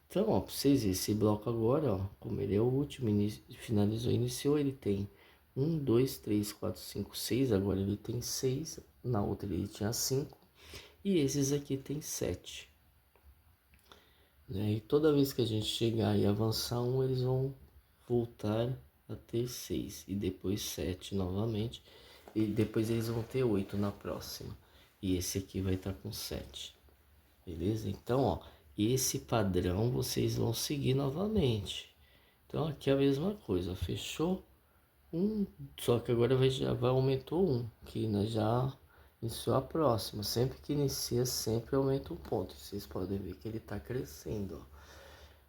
Então, ó, pra vocês verem, esse bloco agora, ó, como ele é o último, finalizou, iniciou, ele tem 1, 2, 3, 4, 5, 6. Agora ele tem 6. Na outra ele tinha 5. E esses aqui tem 7. Né? E toda vez que a gente chegar e avançar um, eles vão voltar a ter 6. E depois 7 novamente. E depois eles vão ter 8 na próxima. E esse aqui vai estar com 7. Beleza? Então, ó, esse padrão vocês vão seguir novamente. Então aqui é a mesma coisa, fechou? Só que agora já vai aumentou que nós já iniciou a próxima. Sempre que inicia, sempre aumenta um ponto. Vocês podem ver que ele está crescendo, ó.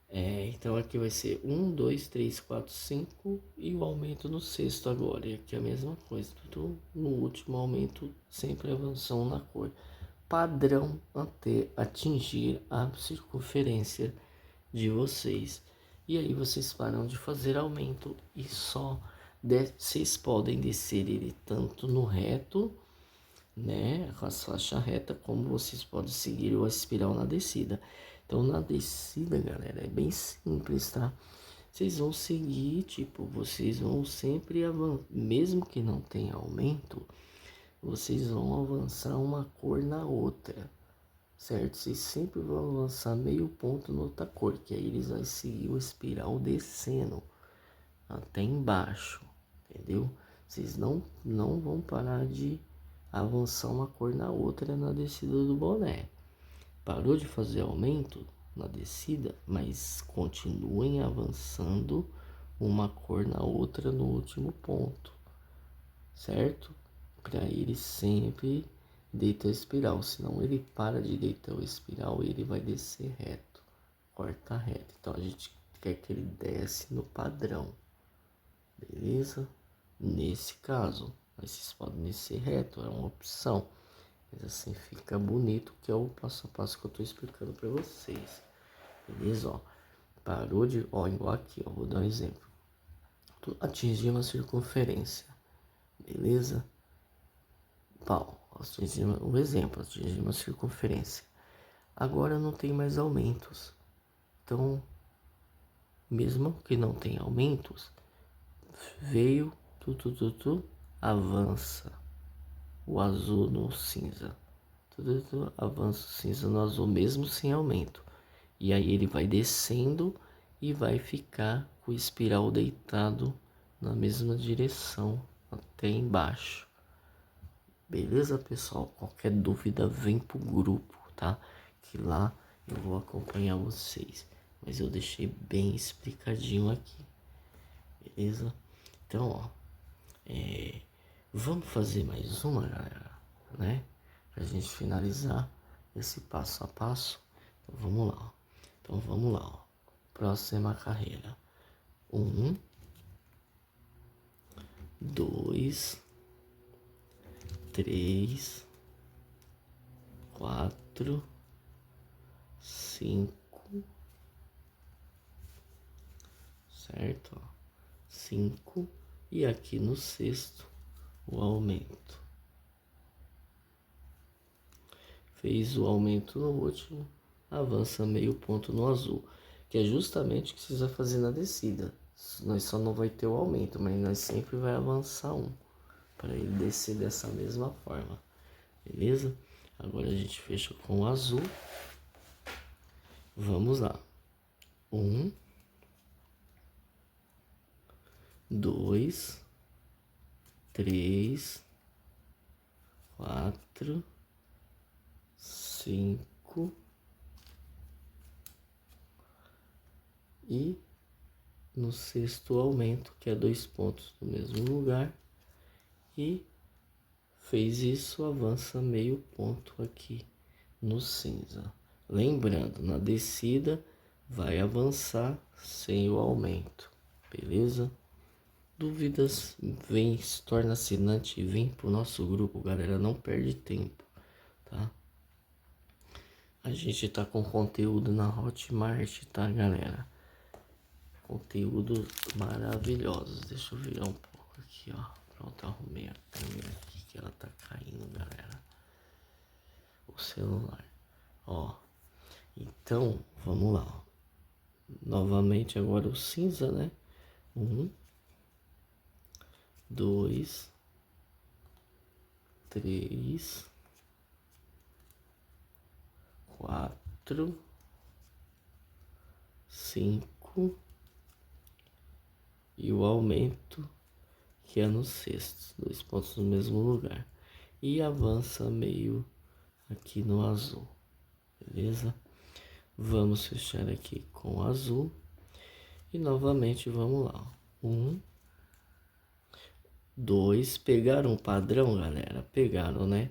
Então aqui vai ser 1, 2, 3, 4, 5 e o aumento no sexto agora. E aqui é a mesma coisa, tudo no último aumento, sempre avançando na cor. Padrão até atingir a circunferência de vocês. E aí vocês param de fazer aumento e só vocês podem descer ele tanto no reto, né, com as faixas reta, como vocês podem seguir a espiral na descida. Então na descida, galera, é bem simples, tá? Vocês vão seguir, tipo, vocês vão sempre avançar, mesmo que não tenha aumento, vocês vão avançar uma cor na outra, certo? Vocês sempre vão avançar meio ponto na outra cor, que aí eles vão seguir o espiral descendo até embaixo, entendeu? Vocês não vão parar de avançar uma cor na outra na descida do boné. Parou de fazer aumento na descida, mas continuem avançando uma cor na outra no último ponto, certo? Para ele sempre deitar a espiral, senão ele para de deitar o espiral e ele vai descer reto, corta reto. Então a gente quer que ele desce no padrão, beleza? Nesse caso, mas vocês podem descer reto, é uma opção, mas assim fica bonito, que é o passo a passo que eu tô explicando para vocês, beleza? Ó, parou de, ó, igual aqui, ó, vou dar um exemplo. Atingir uma circunferência, beleza? Pau, atingir um exemplo, atingir uma circunferência. Agora não tem mais aumentos, então mesmo que não tenha aumentos, veio avança o azul no cinza, avança o cinza no azul mesmo sem aumento, e aí ele vai descendo e vai ficar com o espiral deitado na mesma direção até embaixo. Beleza, pessoal? Qualquer dúvida vem pro grupo, tá? Que lá eu vou acompanhar vocês, mas eu deixei bem explicadinho aqui, beleza? Então, ó, vamos fazer mais uma, galera, né? Pra gente finalizar esse passo a passo. Então, vamos lá, ó. Então, vamos lá, ó. Próxima carreira. 1, 2, 3, 4, 5, certo? 5 e aqui no sexto o aumento. Fez o aumento no último, avança meio ponto no azul, que é justamente o que vocês vão fazer na descida. Nós só não vai ter o aumento, mas nós sempre vai avançar um para ele descer dessa mesma forma, beleza? Agora a gente fecha com o azul. Vamos lá. 1, 2, 3, 4, 5 e no sexto aumento, que é 2 pontos no mesmo lugar, e fez isso, avança meio ponto aqui no cinza. Lembrando, na descida vai avançar sem o aumento, beleza? Dúvidas, vem, se torna assinante e vem pro nosso grupo, galera, não perde tempo, tá? A gente tá com conteúdo na Hotmart, tá, galera? Conteúdos maravilhosos. Deixa eu virar um pouco aqui, ó. Pronto, arrumei a câmera aqui que ela tá caindo, galera. O celular, ó. Então, vamos lá, ó. Novamente agora o cinza, né? 1, 2, 3, 4, 5 e o aumento que é no sexto, 2 pontos no mesmo lugar. E avança meio aqui no azul, beleza? Vamos fechar aqui com o azul e novamente vamos lá. 1, 2, pegaram o padrão, galera? Pegaram, né?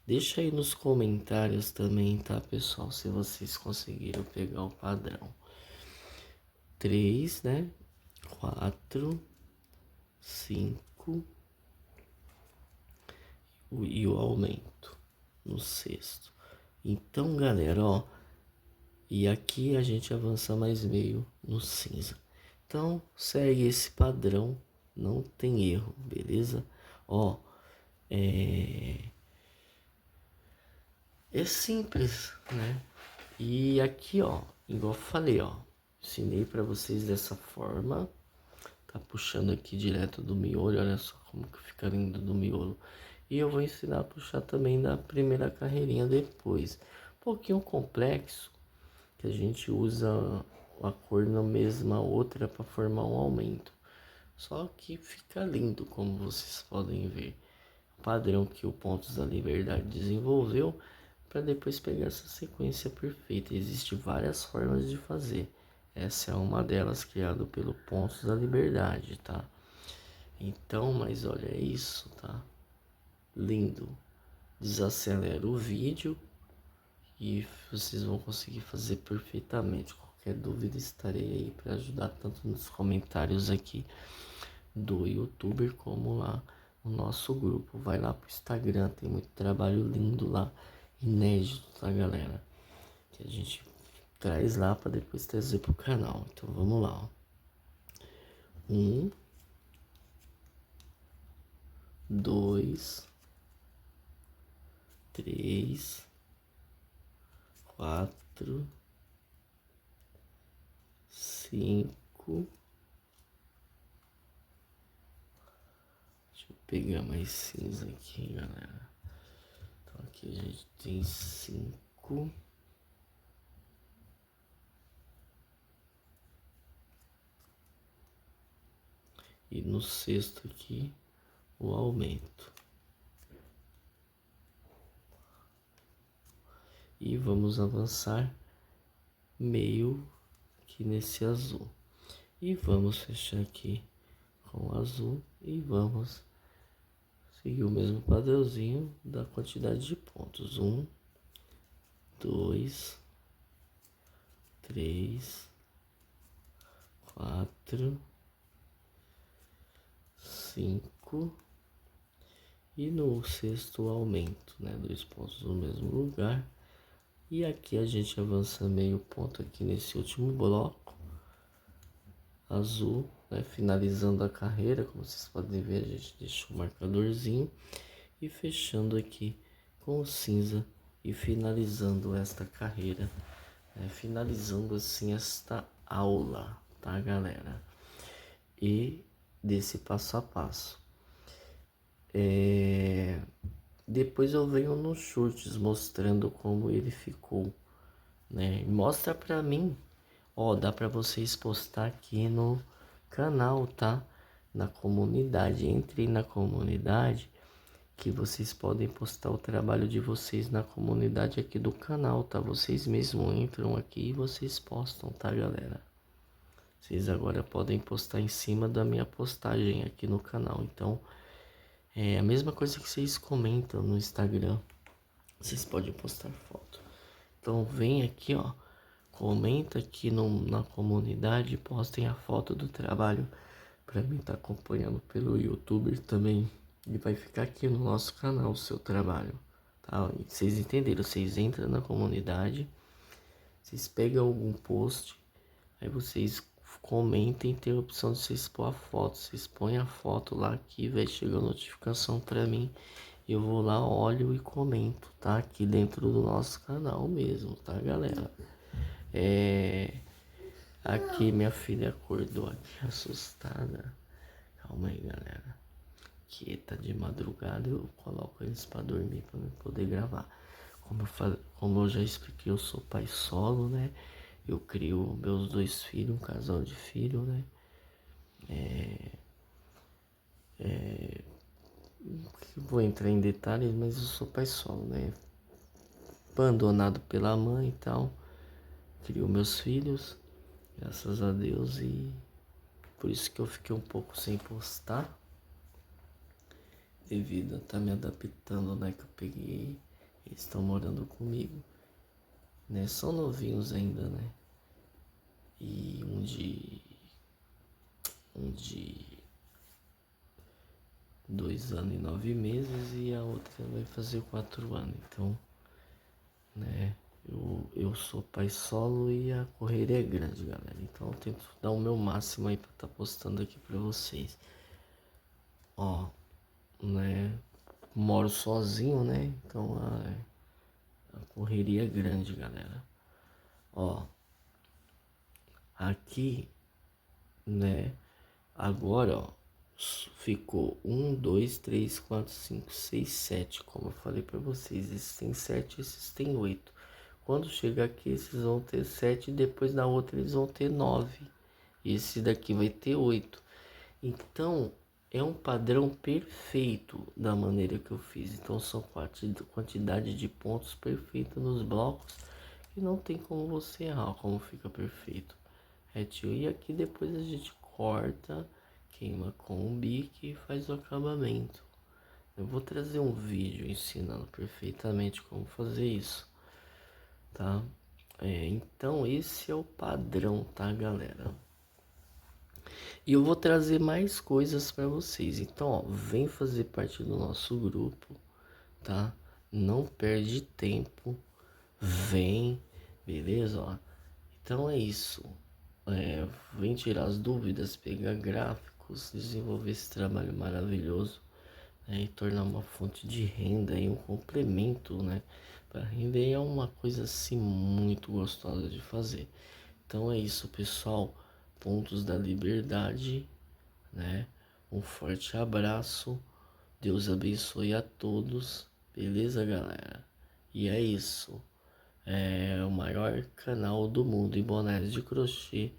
Deixa aí nos comentários também, tá, pessoal? Se vocês conseguiram pegar o padrão. 3, né? 4, 5 e o aumento no sexto. Então, galera, ó, e aqui a gente avança mais meio no cinza. Então, segue esse padrão, não tem erro, beleza? Ó, é simples, né? E aqui, ó, igual eu falei, ó, ensinei para vocês dessa forma. Tá puxando aqui direto do miolo, olha só como que fica lindo do miolo. E eu vou ensinar a puxar também da primeira carreirinha depois. Um pouquinho complexo, que a gente usa a cor na mesma outra para formar um aumento. Só que fica lindo, como vocês podem ver. O padrão que o Pontos da Liberdade desenvolveu para depois pegar essa sequência perfeita. Existem várias formas de fazer. Essa é uma delas, criada pelo Pontos da Liberdade, tá? Então, mas olha isso, tá? Lindo. Desacelera o vídeo e vocês vão conseguir fazer perfeitamente. Qualquer dúvida estarei aí para ajudar tanto nos comentários aqui do YouTuber como lá no nosso grupo. Vai lá pro Instagram, tem muito trabalho lindo lá, inédito, tá, galera? Que a gente traz lá para depois trazer pro canal. Então vamos lá, ó. 1, 2, 3, 4, 5. Deixa eu pegar mais cinza aqui, galera. Então aqui a gente tem 5. E no sexto aqui, o aumento. E vamos avançar meio aqui nesse azul. E vamos fechar aqui com o azul e vamos seguir o mesmo padrãozinho da quantidade de pontos. 1, 2, 3, 4, 5 e no sexto aumento, né? 2 pontos no mesmo lugar. E aqui a gente avança meio ponto aqui nesse último bloco azul, né? Finalizando a carreira, como vocês podem ver, a gente deixa o marcadorzinho e fechando aqui com o cinza e finalizando esta carreira, né? Finalizando assim esta aula, tá, galera? E desse passo a passo. Depois eu venho nos shorts mostrando como ele ficou, né? Mostra pra mim, ó, dá pra vocês postar aqui no canal, tá? Na comunidade, entrem na comunidade que vocês podem postar o trabalho de vocês na comunidade aqui do canal, tá? Vocês mesmos entram aqui e vocês postam, tá, galera? Vocês agora podem postar em cima da minha postagem aqui no canal, então é a mesma coisa que vocês comentam no Instagram. Vocês podem postar foto. Então vem aqui, ó. Comenta aqui na comunidade. Postem a foto do trabalho. Pra mim tá acompanhando pelo YouTube também. E vai ficar aqui no nosso canal o seu trabalho. Tá? E vocês entenderam? Vocês entram na comunidade. Vocês pegam algum post. Aí vocês comentem, tem a opção de vocês pôr a foto. Vocês põem a foto lá que vai chegar a notificação pra mim. Eu vou lá, olho e comento, tá? Aqui dentro do nosso canal mesmo, tá, galera? Aqui minha filha acordou aqui assustada. Calma aí, galera. porque tá de madrugada, eu coloco eles pra dormir pra eu poder gravar. Como eu já expliquei, eu sou pai solo, né? Eu crio meus 2 filhos, um casal de filhos, né? Vou entrar em detalhes, mas eu sou pai solo, né? Abandonado pela mãe e tal. Crio meus filhos, graças a Deus, e por isso que eu fiquei um pouco sem postar, devido a estar me adaptando, né? Que eu peguei, eles estão morando comigo, né? São novinhos ainda, né? E um de 2 anos e 9 meses e a outra vai fazer 4 anos. Então, né? Eu sou pai solo e a correria é grande, galera. Então eu tento dar o meu máximo aí pra estar postando aqui pra vocês. Ó, né? Moro sozinho, né? Então a correria é grande, galera. Ó, aqui, né? Agora, ó, ficou 1, 2, 3, 4, 5, 6, 7. Como eu falei pra vocês, esses tem 7, esses tem 8. Quando chegar aqui, esses vão ter 7 e depois na outra eles vão ter 9. Esse daqui vai ter 8. Então, é um padrão perfeito da maneira que eu fiz. Então, são quantidade de pontos perfeita nos blocos e não tem como você errar como fica perfeito. Retinho. E aqui depois a gente corta, queima com o bique e faz o acabamento. Eu vou trazer um vídeo ensinando perfeitamente como fazer isso, tá? Então esse é o padrão, tá, galera? E eu vou trazer mais coisas para vocês. Então, ó, vem fazer parte do nosso grupo, tá? Não perde tempo, vem, beleza? Ó. Então é isso. Vem tirar as dúvidas, pegar gráficos, desenvolver esse trabalho maravilhoso, né? E tornar uma fonte de renda e um complemento, né? Para render é uma coisa assim muito gostosa de fazer. Então é isso, pessoal. Pontos da Liberdade, né? Um forte abraço. Deus abençoe a todos. Beleza, galera? E é isso. É o maior canal do mundo em bonés de crochê.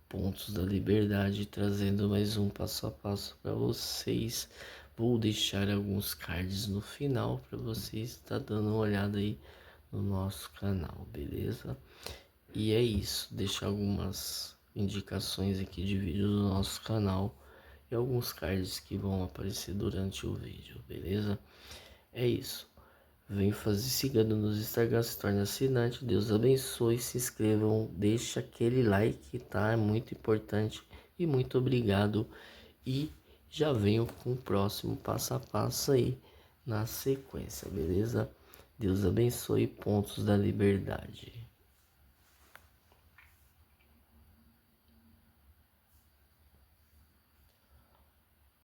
Pontos da Liberdade, trazendo mais um passo a passo para vocês. Vou deixar alguns cards no final para vocês estar dando uma olhada aí no nosso canal, beleza? E é isso, deixar algumas indicações aqui de vídeo do nosso canal e alguns cards que vão aparecer durante o vídeo, beleza? É isso. Vem fazer, sigando nos Instagram, se torne assinante. Deus abençoe, se inscrevam, deixa aquele like, tá? É muito importante. E muito obrigado. E já venho com o próximo passo a passo aí na sequência, beleza? Deus abençoe, pontos da liberdade.